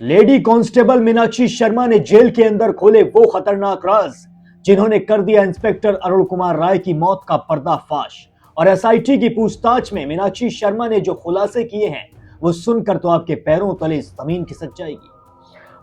Lady constable Meenakshi Sharma ने jail के अंदर खोले वो खतरनाक राज जिन्होंने कर दिया इंस्पेक्टर अरुण कुमार राय की मौत का पर्दाफाश। और एसआईटी की पूछताछ में मीनाक्षी शर्मा ने जो खुलासे किए हैं वो सुनकर तो आपके पैरों तले जमीन खिसक जाएगी।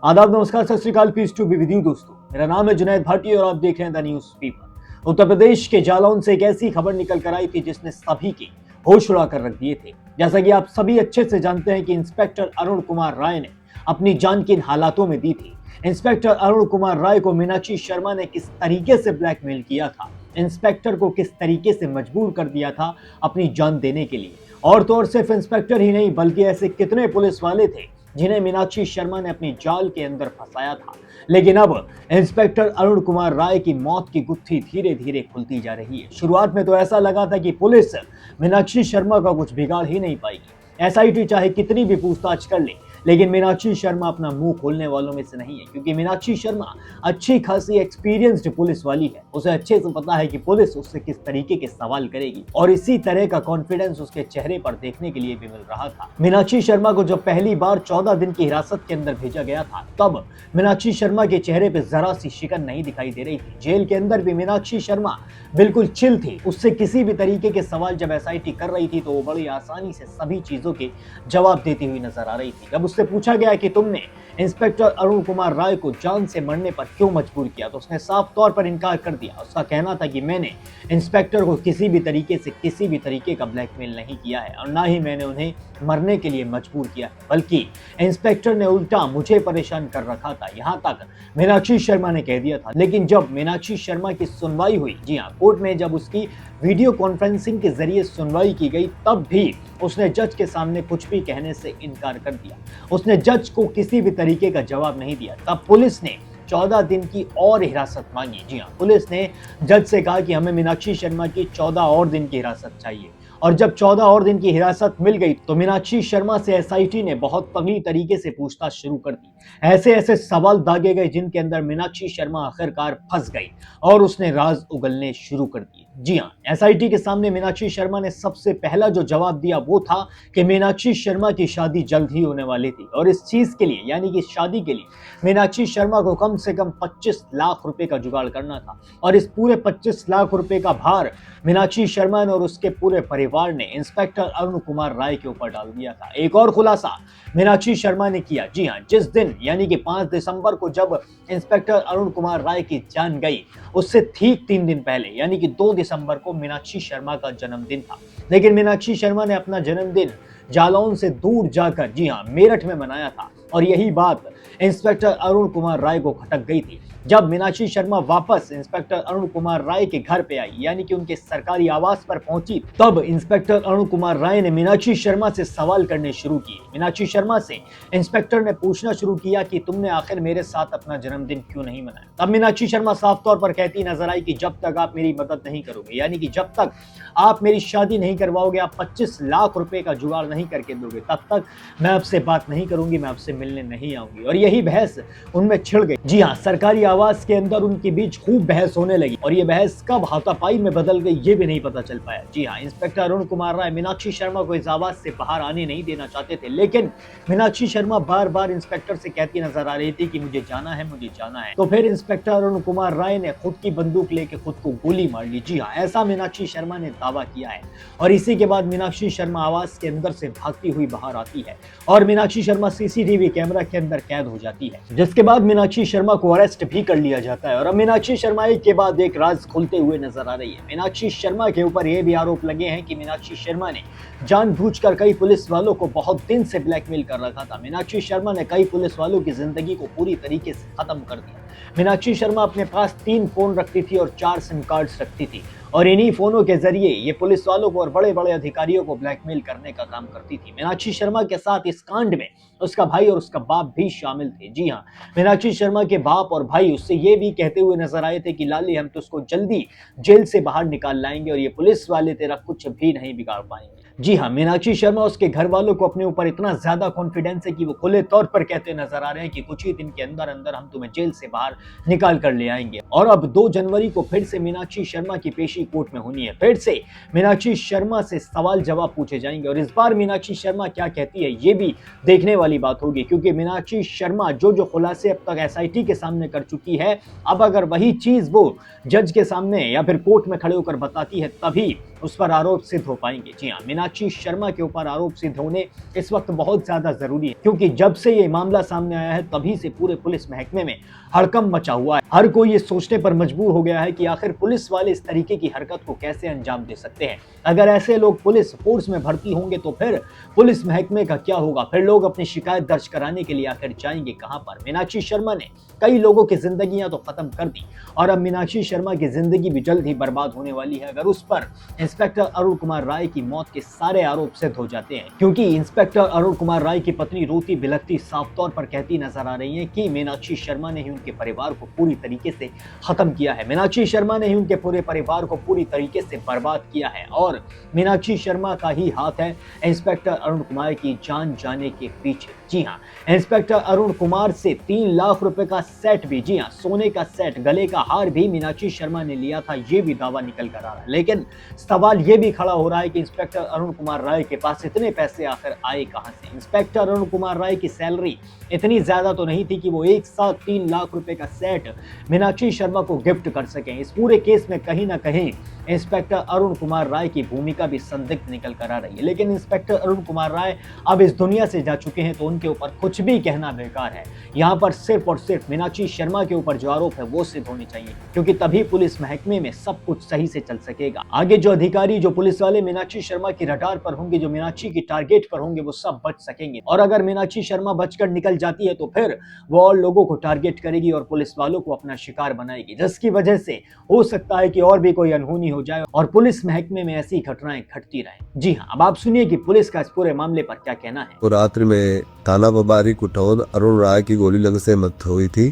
आदाब, नमस्कार, Sat Sri Akal, peace to be with you दोस्तों। मेरा नाम है जुनैद भाटी और आप देख रहे हैं the news paper. Uttar Pradesh के जालौन से एक ऐसी खबर निकल कर आई थी जिसने सभी के होश उड़ा कर रख दिए थे। जैसा कि आप सभी अच्छे से जानते हैं कि इंस्पेक्टर अरुण कुमार राय ने अपनी जान किन हालातों में दी थी। इंस्पेक्टर अरुण कुमार राय को मीनाक्षी शर्मा ने किस तरीके से ब्लैकमेल किया था, इंस्पेक्टर को किस तरीके से मजबूर कर दिया था अपनी जान देने के लिए। और तो और सिर्फ इंस्पेक्टर ही नहीं बल्कि ऐसे कितने पुलिस वाले थे जिन्हें मीनाक्षी शर्मा ने अपनी जाल के अंदर फंसाया था। लेकिन अब इंस्पेक्टर अरुण कुमार राय की मौत की गुत्थी धीरे धीरे खुलती जा रही है। शुरुआत में तो ऐसा लगा था कि पुलिस मीनाक्षी शर्मा का कुछ बिगाड़ ही नहीं पाएगी। एसआईटी चाहे कितनी भी पूछताछ कर ले, लेकिन मीनाक्षी शर्मा अपना मुंह खोलने वालों में से नहीं है, क्योंकि मीनाक्षी शर्मा अच्छी खासी एक्सपीरियंस्ड पुलिस वाली है। उसे अच्छे से पता है कि पुलिस उससे किस तरीके के सवाल करेगी, और इसी तरह का कॉन्फिडेंस उसके चेहरे पर देखने के लिए भी मिल रहा था। मीनाक्षी शर्मा को जब पहली बार 14 दिन की हिरासत के अंदर भेजा गया था, तब मीनाक्षी शर्मा के चेहरे पर जरा सी शिकन नहीं दिखाई दे रही थी। जेल के अंदर भी मीनाक्षी शर्मा बिल्कुल चिल थी। उससे किसी भी तरीके के सवाल जब एसआईटी कर रही थी तो वो बड़ी आसानी से सभी चीजों के जवाब देती हुई नजर आ रही थी। जब उससे पूछा गया कि तुमने इंस्पेक्टर अरुण कुमार राय को जान से मरने पर क्यों मजबूर किया, तो उसने साफ तौर पर इनकार कर दिया। उसका कहना था कि मैंने इंस्पेक्टर को किसी भी तरीके से किसी भी तरीके का ब्लैकमेल नहीं किया है और ना ही मैंने उन्हें मरने के लिए मजबूर किया है, बल्कि इंस्पेक्टर ने उल्टा मुझे परेशान कर रखा था, यहां तक मीनाक्षी शर्मा ने कह दिया था। लेकिन जब मीनाक्षी शर्मा की सुनवाई हुई, जी हाँ, कोर्ट में जब उसकी वीडियो कॉन्फ्रेंसिंग के जरिए सुनवाई की गई, तब भी उसने जज के सामने कुछ भी कहने से इनकार कर दिया। उसने जज को किसी भी तरीके का जवाब नहीं दिया। तब पुलिस ने 14 दिन की और हिरासत मांगी। जी हाँ, पुलिस ने जज से कहा कि हमें मीनाक्षी शर्मा की 14 और दिन की हिरासत चाहिए। और जब 14 और दिन की हिरासत मिल गई तो मीनाक्षी शर्मा से एसआईटी ने बहुत तगड़ी तरीके से पूछताछ शुरू कर दी। ऐसे ऐसे सवाल दागे गए जिनके अंदर मीनाक्षी शर्मा आखिरकार फंस गई और उसने राज उगलने शुरू कर दिए। जी हाँ, एसआईटी के सामने मीनाक्षी शर्मा ने सबसे पहला जो जवाब दिया वो था कि मीनाक्षी शर्मा की शादी जल्द ही होने वाली थी, और इस चीज के लिए यानी कि शादी के लिए मीनाक्षी शर्मा को कम से कम 25 लाख रुपए का जुगाड़ करना था। और इस पूरे 25 लाख रुपए का भार मीनाक्षी शर्मा ने और उसके पूरे परिवार ने इंस्पेक्टर अरुण कुमार राय के ऊपर डाल दिया था। एक और खुलासा मीनाक्षी शर्मा ने किया। जी हाँ, जिस दिन यानी कि 5 दिसंबर को जब इंस्पेक्टर अरुण कुमार राय की जान गई, उससे ठीक 3 दिन पहले यानी कि 2 दिसंबर को मीनाक्षी शर्मा का जन्मदिन था। लेकिन मीनाक्षी शर्मा ने अपना जन्मदिन जालौन से दूर जाकर, जी हाँ, मेरठ में मनाया था। और यही बात इंस्पेक्टर अरुण कुमार राय को खटक गई थी। जब मीनाक्षी शर्मा वापस इंस्पेक्टर अरुण कुमार राय के घर पे आई, यानी कि उनके सरकारी आवास पर पहुंची, तब इंस्पेक्टर अरुण कुमार राय ने मीनाक्षी शर्मा से सवाल करने शुरू किए। मीनाक्षी शर्मा से इंस्पेक्टर ने पूछना शुरू किया कि तुमने आखिर मेरे साथ अपना जन्मदिन क्यों नहीं मनाया। तब मीनाक्षी शर्मा साफ तौर पर कहती नजर आई कि जब तक आप मेरी मदद नहीं करोगे, यानी कि जब तक आप मेरी शादी नहीं करवाओगे, आप 25 लाख रुपए का जुगाड़ नहीं करके दोगे, तब तक मैं आपसे बात नहीं करूंगी, मैं आपसे मिलने नहीं आऊंगी। और यही बहस उनमें छिड़ गई। जी हाँ, सरकारी आवास के अंदर उनके बीच खूब बहस होने लगी, और ये बहस कब हाथापाई में बदल गई ये भी नहीं पता चल पाया। जी हाँ, इंस्पेक्टर अरुण कुमार राय मीनाक्षी शर्मा को इस आवास से बाहर आने नहीं देना चाहते थे, लेकिन मीनाक्षी शर्मा बार बार इंस्पेक्टर से कहती नजर आ रही थी कि मुझे जाना है, मुझे जाना है। तो फिर इंस्पेक्टर अरुण कुमार राय ने खुद की बंदूक लेके खुद को गोली मार ली। जी हाँ, ऐसा मीनाक्षी शर्मा ने दावा किया है। और इसी के बाद मीनाक्षी शर्मा आवास के अंदर से भागती हुई बाहर आती है और मीनाक्षी शर्मा सीसीटीवी कैमरा के अंदर कैद हो जाती है, जिसके बाद मीनाक्षी शर्मा को अरेस्ट भी कर लिया जाता है। और अब मीनाक्षी शर्मा एक के बाद एक राज खुलते हुए नजर आ रही है। मीनाक्षी शर्मा के ऊपर यह भी आरोप लगे हैं कि मीनाक्षी शर्मा ने जानबूझकर कई पुलिस वालों को बहुत दिन से ब्लैकमेल कर रखा था। मीनाक्षी शर्मा ने कई पुलिस वालों की जिंदगी को पूरी तरीके से खत्म कर दिया। मीनाक्षी शर्मा अपने पास 3 फोन रखती थी और 4 सिम कार्ड्स रखती थी, और इन्हीं फोनों के जरिए ये पुलिस वालों को और बड़े बड़े अधिकारियों को ब्लैकमेल करने का काम करती थी। मीनाक्षी शर्मा के साथ इस कांड में उसका भाई और उसका बाप भी शामिल थे। जी हाँ, मीनाक्षी शर्मा के बाप और भाई उससे ये भी कहते हुए नजर आए थे कि लाली, हम तो उसको जल्दी जेल से बाहर निकाल लाएंगे और ये पुलिस वाले तेरा कुछ भी नहीं बिगाड़ पाएंगे। जी हाँ, मीनाक्षी शर्मा उसके घर वालों को अपने ऊपर इतना ज्यादा कॉन्फिडेंस है कि वो खुले तौर पर कहते नजर आ रहे हैं कि कुछ ही दिन के अंदर अंदर हम तुम्हें जेल से बाहर निकाल कर ले आएंगे। और अब 2 जनवरी को फिर से मीनाक्षी शर्मा की पेशी कोर्ट में होनी है। फिर से मीनाक्षी शर्मा से सवाल जवाब पूछे जाएंगे और इस बार मीनाक्षी शर्मा क्या कहती है ये भी देखने वाली बात होगी, क्योंकि मीनाक्षी शर्मा जो खुलासे अब तक एसआईटी के सामने कर चुकी है, अब अगर वही चीज वो जज के सामने या फिर कोर्ट में खड़े होकर बताती है तभी उस पर आरोप सिद्ध हो पाएंगे। जी हाँ, मीनाक्षी शर्मा के ऊपर आरोप सिद्ध होने इस वक्त बहुत ज्यादा जरूरी है, क्योंकि जब से ये मामला सामने आया है तभी से पूरे पुलिस महकमे में हड़कंप मचा हुआ है। हर कोई ये सोचने पर मजबूर हो गया है कि आखिर पुलिस वाले इस तरीके की हरकत को कैसे अंजाम दे सकते हैं। अगर ऐसे लोग पुलिस फोर्स में भर्ती होंगे तो फिर पुलिस महकमे का क्या होगा? फिर लोग अपनी शिकायत दर्ज कराने के लिए आखिर जाएंगे कहां पर? मीनाक्षी शर्मा ने कई लोगों की जिंदगियां तो खत्म कर दी और अब मीनाक्षी शर्मा की जिंदगी भी जल्द ही बर्बाद होने वाली है अगर उस पर इंस्पेक्टर अरुण कुमार राय की मौत के सारे आरोप सिद्ध हो जाते हैं। क्योंकि इंस्पेक्टर अरुण कुमार राय की पत्नी रोती बिलखती साफ तौर पर कहती नजर आ रही है कि मीनाक्षी शर्मा ने ही उनके परिवार को पूरी तरीके से खत्म किया है। मीनाक्षी शर्मा ने ही उनके पूरे परिवार को पूरी तरीके से बर्बाद किया है और मीनाक्षी शर्मा का ही हाथ है इंस्पेक्टर अरुण कुमार की जान जाने के पीछे। जी हाँ, इंस्पेक्टर अरुण कुमार से 3 लाख रुपए का सेट भी, जी हाँ, सोने का सेट, गले का हार भी मीनाक्षी शर्मा ने लिया था, ये भी दावा निकल कर आ रहा है। लेकिन सवाल ये भी खड़ा हो रहा है कि इंस्पेक्टर अरुण कुमार राय के पास इतने पैसे आखिर आए कहां से? इंस्पेक्टर अरुण कुमार राय की सैलरी इतनी ज्यादा तो नहीं थी कि वो एक साथ 3 लाख रुपए का सेट मीनाक्षी शर्मा को गिफ्ट कर सकें। इस पूरे केस में कहीं ना कहीं इंस्पेक्टर अरुण कुमार राय की भूमिका भी संदिग्ध निकल कर आ रही है। लेकिन इंस्पेक्टर अरुण कुमार राय अब इस दुनिया से जा चुके हैं तो उनके ऊपर कुछ भी कहना बेकार है। यहाँ पर सिर्फ और सिर्फ मीनाक्षी शर्मा के ऊपर जो आरोप है वो सिद्ध होने चाहिए, क्योंकि तभी पुलिस महकमे में सब कुछ सही से चल सकेगा। आगे जो अधिकारी, जो पुलिस वाले मीनाक्षी शर्मा की रडार पर होंगे, जो मीनाक्षी की टारगेट पर होंगे, वो सब बच सकेंगे। और अगर मीनाक्षी शर्मा बचकर निकल जाती है तो फिर वो और लोगों को टारगेट करेगी और पुलिस वालों को अपना शिकार बनाएगी, जिसकी वजह से हो सकता है कि और भी कोई अनहोनी हो जाए और पुलिस महकमे में ऐसी घटनाएं घटती रहें। जी हाँ, अब आप सुनिए कि पुलिस का इस पूरे मामले पर क्या कहना है। तो रात्रि में थाना बबारी कुटौद अरुण राय की गोली लगने से मौत हुई थी।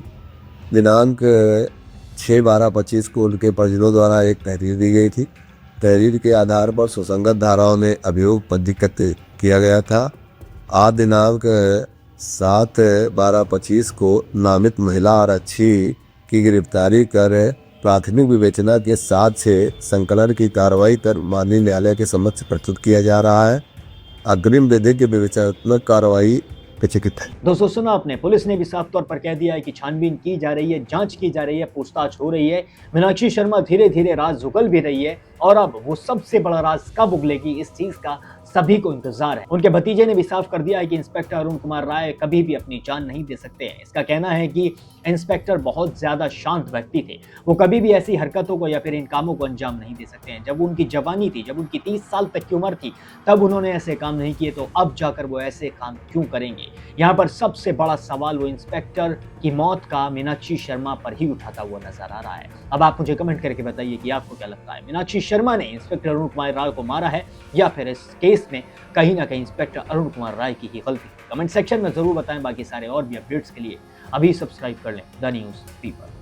दिनांक 6/12/25 को उनके परिजनों द्वारा एक तहरीर दी गई थी। तहरीर के आधार पर सुसंगत धाराओं में अभियोग पंजीकृत किया गया था। आज दिनांक 7/12/25 को नामित महिला आरक्षी की गिरफ्तारी कर प्राथमिक विवेचना के साथ से संकलन की कार्रवाई कर माननीय न्यायालय के समक्ष प्रस्तुत किया जा रहा है। अग्रिम विधिक विवेचनात्मक कार्रवाई पेचीकृत है। दोस्तों, सुना आपने, पुलिस ने भी साफ तौर पर कह दिया है कि छानबीन की जा रही है, जांच की जा रही है, पूछताछ हो रही है। मीनाक्षी शर्मा धीरे धीरे राज उगल भी रही है और अब वो सबसे बड़ा राज कब उगलेगी इस चीज का सभी को इंतजार है। उनके भतीजे ने भी साफ कर दिया है कि इंस्पेक्टर अरुण कुमार राय कभी भी अपनी जान नहीं दे सकते हैं। इसका कहना है कि इंस्पेक्टर बहुत ज्यादा शांत व्यक्ति थे, वो कभी भी ऐसी हरकतों को या फिर इन कामों को अंजाम नहीं दे सकते हैं। जब उनकी जवानी थी, जब उनकी 30 साल तक की उम्र थी, तब उन्होंने ऐसे काम नहीं किए, तो अब जाकर वो ऐसे काम क्यों करेंगे? यहाँ पर सबसे बड़ा सवाल वो इंस्पेक्टर की मौत का मीनाक्षी शर्मा पर ही उठाता हुआ नजर आ रहा है। अब आप मुझे कमेंट करके बताइए कि आपको क्या लगता है, मीनाक्षी शर्मा ने इंस्पेक्टर अरुण कुमार राय को मारा है या फिर इस केस में कहीं ना कहीं इंस्पेक्टर अरुण कुमार राय की ही गलती? कमेंट सेक्शन में जरूर बताएं। बाकी सारे और भी अपडेट्स के लिए अभी सब्सक्राइब कर लें द न्यूज़ पीपल।